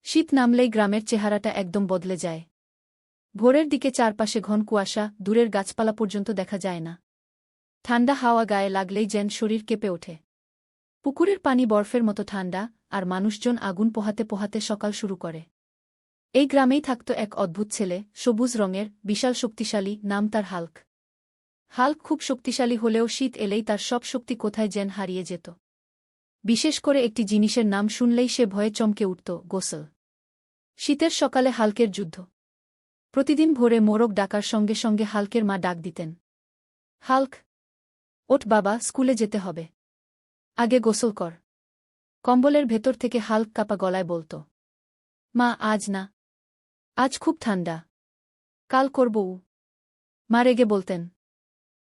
শীত নামলেই গ্রামের চেহারাটা একদম বদলে যায়। ভোরের দিকে চারপাশে ঘন কুয়াশা, দূরের গাছপালা পর্যন্ত দেখা যায় না। ঠান্ডা হাওয়া গায়ে লাগলেই যেন শরীর কেঁপে ওঠে। পুকুরের পানি বরফের মতো ঠান্ডা, আর মানুষজন আগুন পোহাতে পোহাতে সকাল শুরু করে। এই গ্রামেই থাকত এক অদ্ভুত ছেলে, সবুজ রঙের, বিশাল শক্তিশালী, নাম তার হাল্ক। হাল্ক খুব শক্তিশালী হলেও শীত এলেই তার সব শক্তি কোথায় যেন হারিয়ে যেত। বিশেষ করে একটি জিনিসের নাম শুনলেই সে ভয়ে চমকে উঠত, গোসল। শীতের সকালে হাল্কের যুদ্ধ। প্রতিদিন ভোরে মোরগ ডাকার সঙ্গে সঙ্গে হাল্কের মা ডাক দিতেন, হাল্ক, ওঠ বাবা, স্কুলে যেতে হবে। আগে গোসল কর। কম্বলের ভেতর থেকে হাল্ক কাপা গলায় বলত, মা আজ না, আজ খুব ঠান্ডা, কাল করব। মা রেগে বলতেন,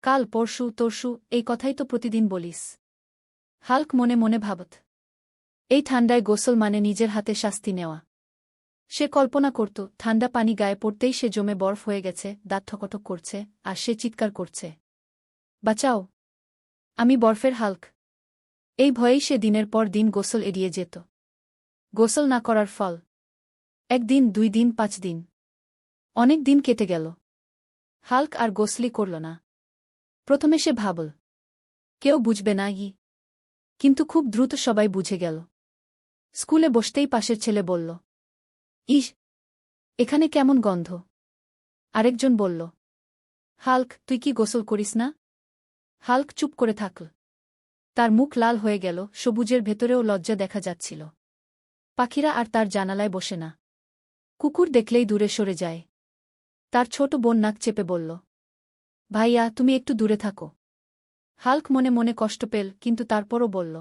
কাল পরশু তরশু এই কথাই তো প্রতিদিন বলিস। হাল্ক মনে মনে ভাবত, এই ঠান্ডায় গোসল মানে নিজের হাতে শাস্তি নেওয়া। সে কল্পনা করত ঠান্ডা পানি গায়ে পড়তেই সে জমে বরফ হয়ে গেছে, দাঁত ঠকঠক করছে, আর সে চিৎকার করছে, বাঁচাও, আমি বরফের হাল্ক। এই ভয়েই সে দিনের পর দিন গোসল এড়িয়ে যেত। গোসল না করার ফল, 1 দিন 2 দিন 5 দিন, অনেক দিন কেটে গেল। হাল্ক আর গোসলই করল না। প্রথমে সে ভাবল, কেউ বুঝবে না। কিন্তু খুব দ্রুত সবাই বুঝে গেল। স্কুলে বসতেই পাশের ছেলে বলল, ইস, এখানে কেমন গন্ধ। আরেকজন বলল, হাল্ক, তুই কি গোসল করিস না? হাল্ক চুপ করে থাকল। তার মুখ লাল হয়ে গেল, সবুজের ভেতরেও লজ্জা দেখা যাচ্ছিল। পাখিরা আর তার জানালায় বসে না। কুকুর দেখলেই দূরে সরে যায়। তার ছোট বোন নাক চেপে বলল, ভাইয়া, তুমি একটু দূরে থাকো। হাল্ক মনে মনে কষ্ট পেল, কিন্তু তারপরও বলল,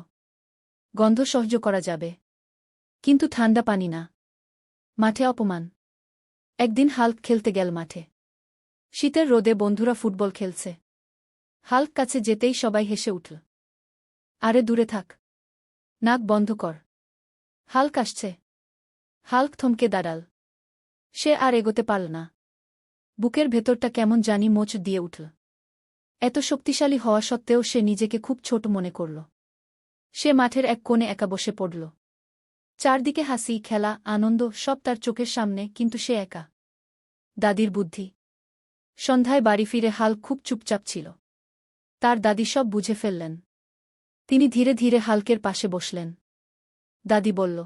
গন্ধ সহ্য করা যাবে, কিন্তু ঠান্ডা পানি না। মাঠে অপমান। একদিন হাল্ক খেলতে গেল মাঠে। শীতের রোদে বন্ধুরা ফুটবল খেলছে। হাল্ক কাছে যেতেই সবাই হেসে উঠল, আরে দূরে থাক, নাক বন্ধ কর, হাল্ক আসছে। হাল্ক থমকে দাঁড়াল। সে আর এগোতে পারল না। বুকের ভেতরটা কেমন জানি মোচ দিয়ে উঠল। এত শক্তিশালী হওয়া সত্ত্বেও সে নিজেকে খুব ছোট মনে করল। সে মাঠের এক কোণে একা বসে পড়ল। চারদিকে হাসি, খেলা, আনন্দ সব তার চোখের সামনে, কিন্তু সে একা। দাদির বুদ্ধি। সন্ধ্যায় বাড়ি ফিরে হাল্ক খুব চুপচাপ ছিল। তার দাদি সব বুঝে ফেললেন। তিনি ধীরে ধীরে হাল্কের পাশে বসলেন। দাদি বলল,